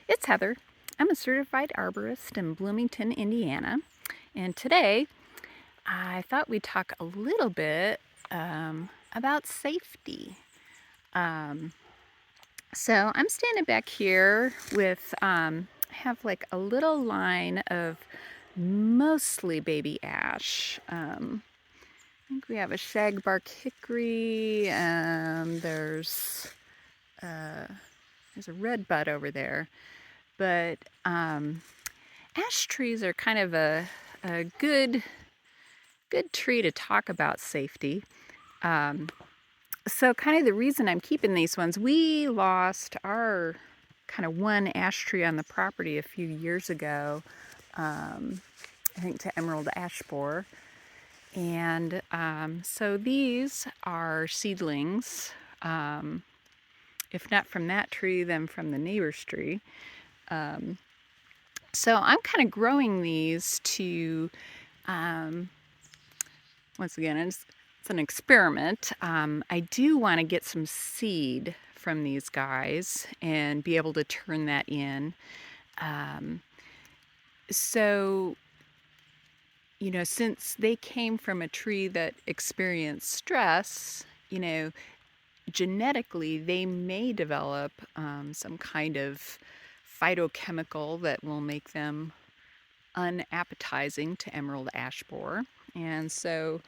It's Heather. I'm a certified arborist in Bloomington, Indiana. And today I thought we'd talk a little bit about safety. Um, so I'm standing back here with, have like a little line of mostly baby ash. I think we have a shagbark hickory, and there's a red bud over there. But ash trees are kind of a good tree to talk about safety. Um, so kind of the reason I'm keeping these ones, we lost our kind of one ash tree on the property a few years ago, I think to emerald ash borer. And so these are seedlings, if not from that tree, then from the neighbor's tree. So I'm kind of growing these to, once again, it's an experiment. I do want to get some seed from these guys and be able to turn that in. So, since they came from a tree that experienced stress, genetically they may develop some kind of phytochemical that will make them unappetizing to emerald ash borer. And so,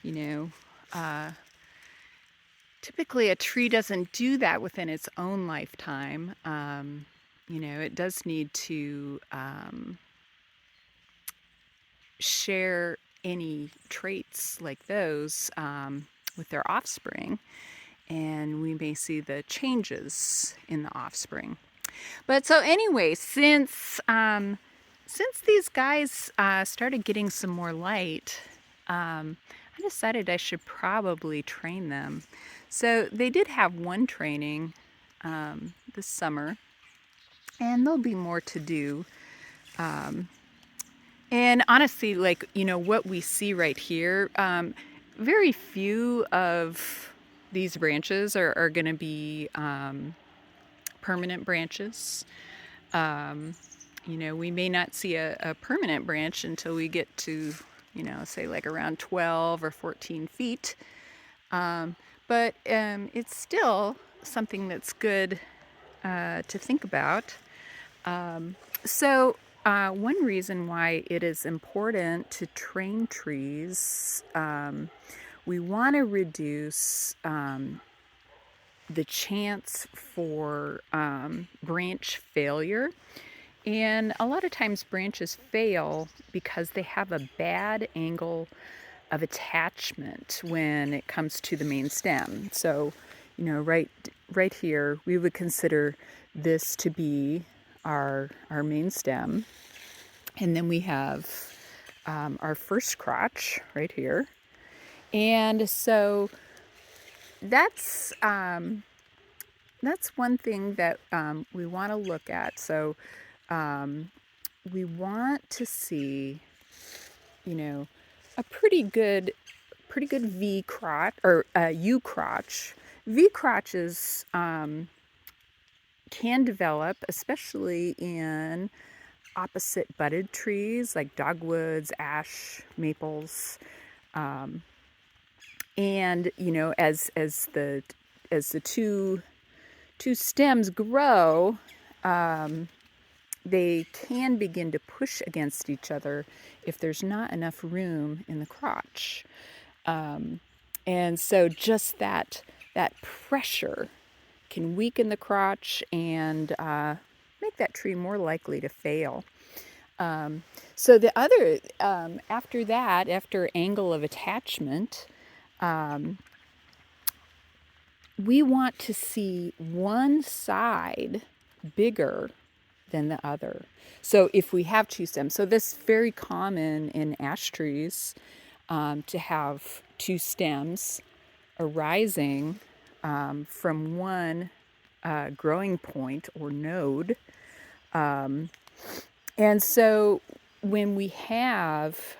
you know, uh, typically a tree doesn't do that within its own lifetime. It does need to share any traits like those with their offspring, and we may see the changes in the offspring. But so anyway, since these guys started getting some more light, I decided I should probably train them. So they did have one training this summer, and there'll be more to do. And honestly, what we see right here, very few of these branches are going to be permanent branches. We may not see a permanent branch until we get to, say like around 12 or 14 feet. But it's still something that's good to think about. So one reason why it is important to train trees, we want to reduce the chance for branch failure. And a lot of times branches fail because they have a bad angle of attachment when it comes to the main stem. So, right here, we would consider this to be our main stem. And then we have our first crotch right here. And so that's one thing that we want to look at. So we want to see, a pretty good V crotch or U crotch. V crotches can develop, especially in opposite budded trees like dogwoods, ash, maples, and as the two stems grow, they can begin to push against each other if there's not enough room in the crotch. And so just that pressure can weaken the crotch and make that tree more likely to fail. So the other, after angle of attachment, we want to see one side bigger than the other. So if we have two stems, so this is very common in ash trees, to have two stems arising from one growing point or node. And so when we have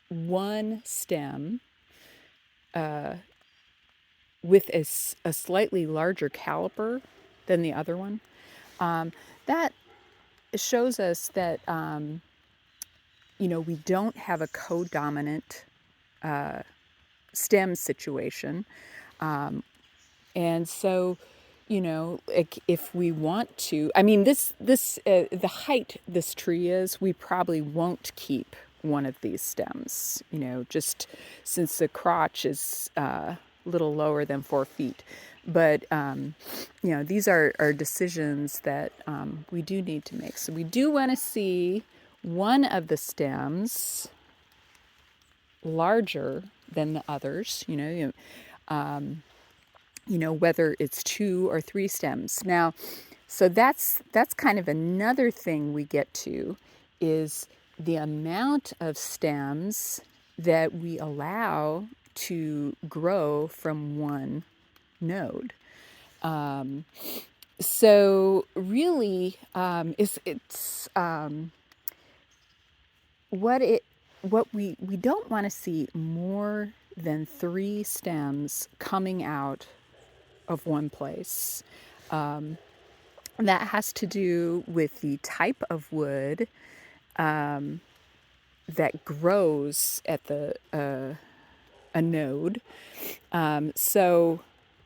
one stem with a slightly larger caliper than the other one, That shows us that, we don't have a codominant stem situation. And so, like if we want to, I mean, the height this tree is, we probably won't keep one of these stems, just since the crotch is a little lower than 4 feet. But, these are decisions that we do need to make. So we do want to see one of the stems larger than the others, whether it's 2 or 3 stems. Now, so that's kind of another thing we get to is the amount of stems that we allow to grow from one node. So really, it's what we don't want to see more than 3 stems coming out of one place. That has to do with the type of wood that grows at a node. So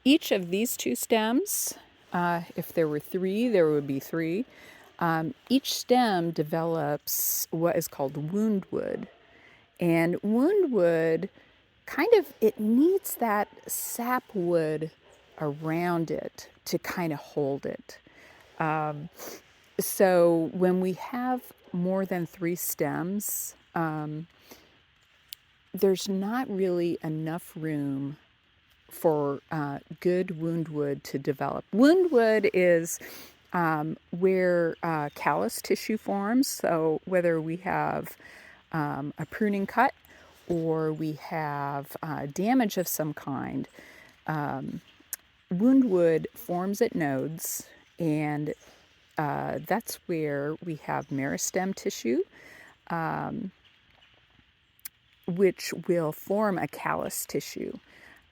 each of these 2 stems, if there were 3, there would be 3. Each stem develops what is called wound wood. And wound wood it needs that sapwood around it to kind of hold it. So when we have more than 3 stems, there's not really enough room for good wound wood to develop. Wound wood is where callus tissue forms. So whether we have a pruning cut or we have damage of some kind, wound wood forms at nodes, and that's where we have meristem tissue, which will form a callus tissue.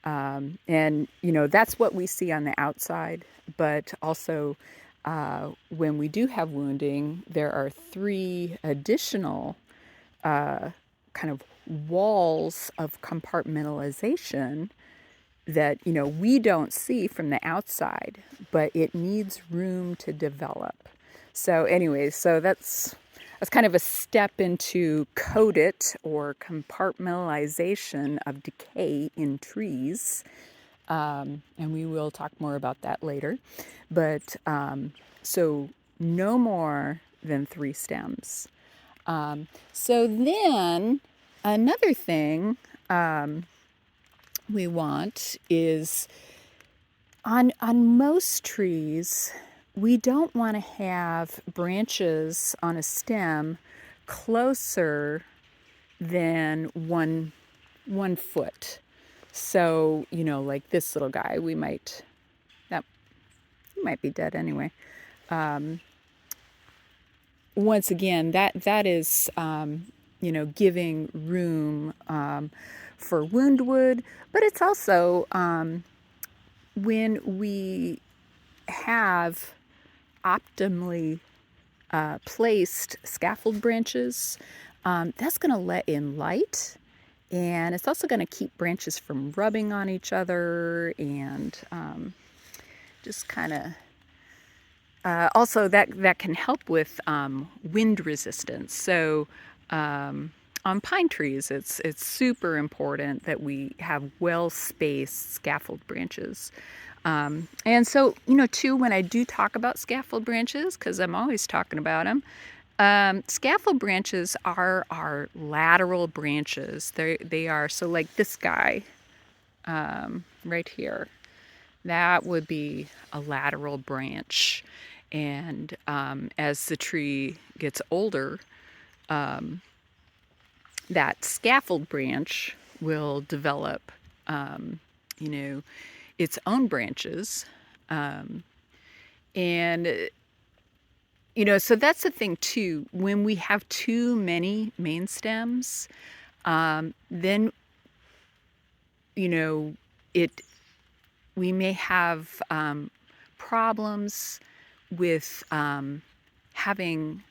And, that's what we see on the outside, but also when we do have wounding, there are 3 additional kind of walls of compartmentalization that, we don't see from the outside, but it needs room to develop. So anyways, so that's kind of a step into codit or compartmentalization of decay in trees. And we will talk more about that later. But so no more than 3 stems. So then another thing we want is on most trees, we don't want to have branches on a stem closer than one foot. So, like this little guy, he might be dead anyway. Once again, that is, giving room for wound wood, but it's also when we have optimally placed scaffold branches, that's going to let in light, and it's also going to keep branches from rubbing on each other, and just kind of also that can help with wind resistance. So on pine trees, it's super important that we have well-spaced scaffold branches. And so, too, when I do talk about scaffold branches, because I'm always talking about them, scaffold branches are our lateral branches. They are, so like this guy right here, that would be a lateral branch. And as the tree gets older, that scaffold branch will develop, its own branches. And, so that's the thing too. When we have too many main stems, then, we may have problems with having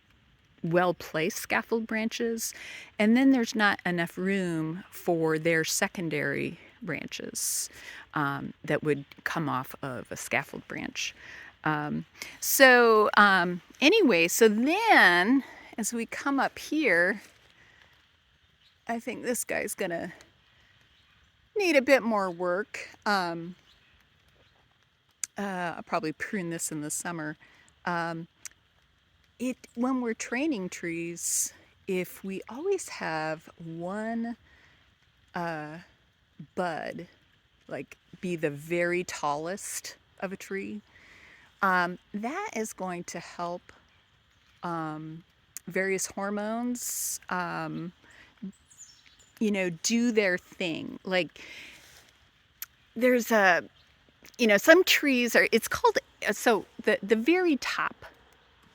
well-placed scaffold branches, and then there's not enough room for their secondary branches that would come off of a scaffold branch. Um, anyway, so then as we come up here, I think this guy's gonna need a bit more work. I'll probably prune this in the summer. Um, when we're training trees, if we always have one bud, like be the very tallest of a tree, that is going to help various hormones, do their thing. Like there's some trees it's called, so the very top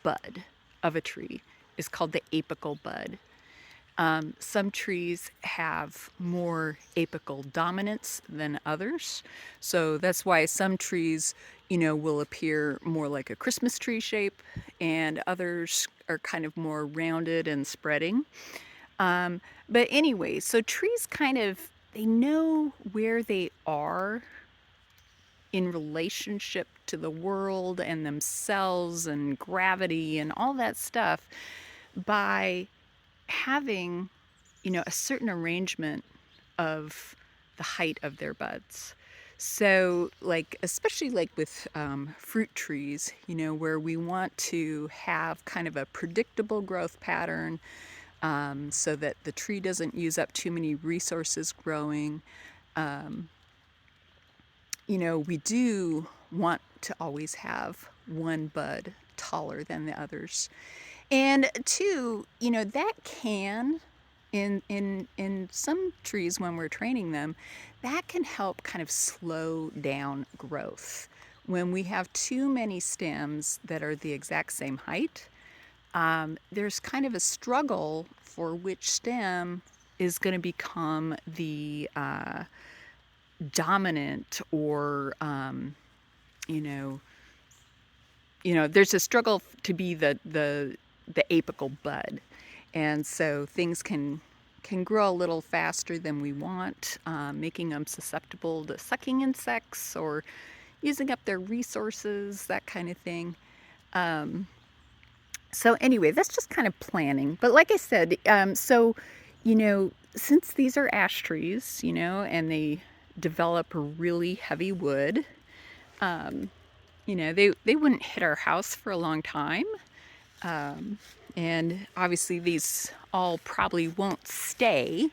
bud of a tree is called the apical bud. Some trees have more apical dominance than others. So that's why some trees, will appear more like a Christmas tree shape, and others are kind of more rounded and spreading. But anyway, so trees they know where they are in relationship to the world and themselves and gravity and all that stuff by having, a certain arrangement of the height of their buds. So, especially with fruit trees, where we want to have kind of a predictable growth pattern, so that the tree doesn't use up too many resources growing. We do want to always have one bud taller than the others. And two, that can, in some trees when we're training them, that can help kind of slow down growth. When we have too many stems that are the exact same height, there's kind of a struggle for which stem is going to become the dominant, or there's a struggle to be the apical bud, and so things can grow a little faster than we want, making them susceptible to sucking insects or using up their resources, that kind of thing. So anyway, that's just kind of planning. But like I said, since these are ash trees, and they develop a really heavy wood, they wouldn't hit our house for a long time. And obviously these all probably won't stay,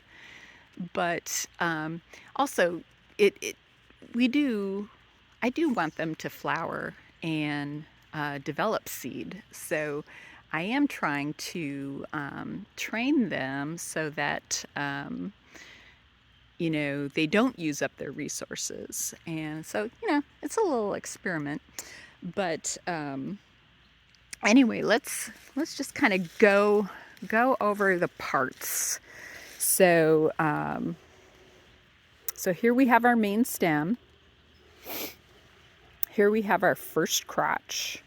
but also I do want them to flower and develop seed. So I am trying to train them so that they don't use up their resources. And so, it's a little experiment. But anyway, let's just kind of go over the parts. So so here we have our main stem. Here we have our first crotch.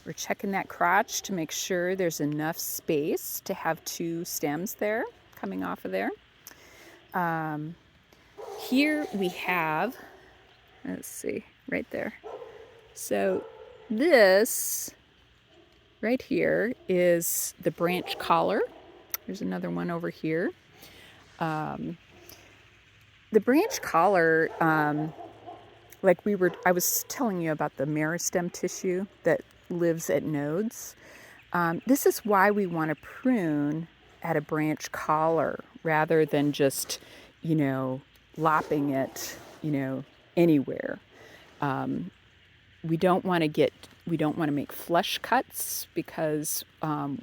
We're checking that crotch to make sure there's enough space to have two stems there coming off of there. Here we have, let's see, right there. So this right here is the branch collar. There's another one over here. The branch collar, I was telling you about the meristem tissue that lives at nodes. This is why we want to prune at a branch collar rather than just, lopping it, anywhere. We don't want to make flush cuts, because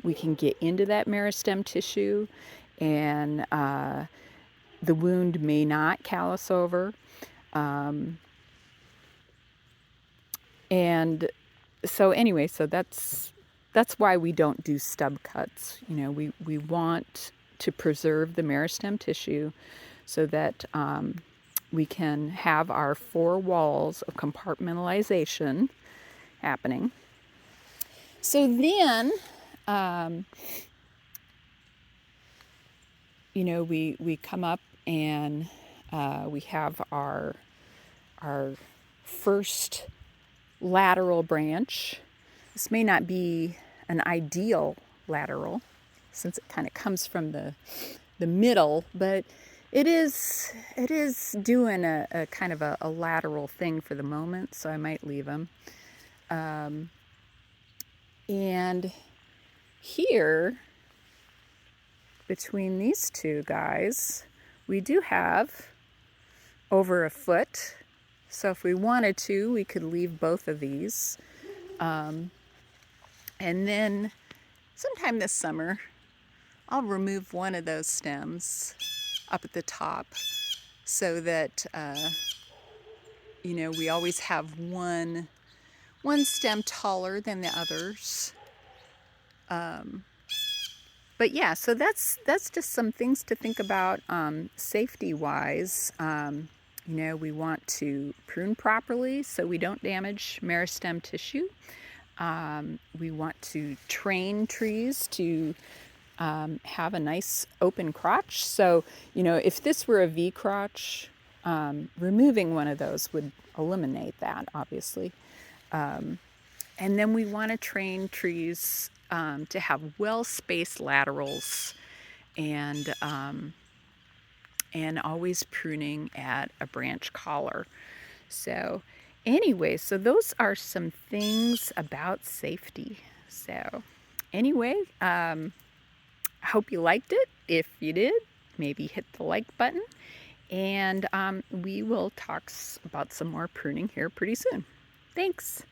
we can get into that meristem tissue, and the wound may not callus over. And so anyway, so that's why we don't do stub cuts. We want to preserve the meristem tissue so that we can have our four walls of compartmentalization happening. So then, um, we come up and we have our first lateral branch. This may not be an ideal lateral since it kind of comes from the middle, but it is doing a kind of a lateral thing for the moment, so I might leave them. And here, between these two guys, we do have over a foot. So if we wanted to, we could leave both of these. And then sometime this summer, I'll remove one of those stems up at the top so that, we always have one stem taller than the others. But yeah, so that's just some things to think about safety wise. We want to prune properly so we don't damage meristem tissue. We want to train trees to have a nice open crotch. So, if this were a V crotch, removing one of those would eliminate that, obviously. And then we want to train trees to have well-spaced laterals and always pruning at a branch collar. So anyway, so those are some things about safety. So anyway, I hope you liked it. If you did, maybe hit the like button. And we will talk about some more pruning here pretty soon. Thanks.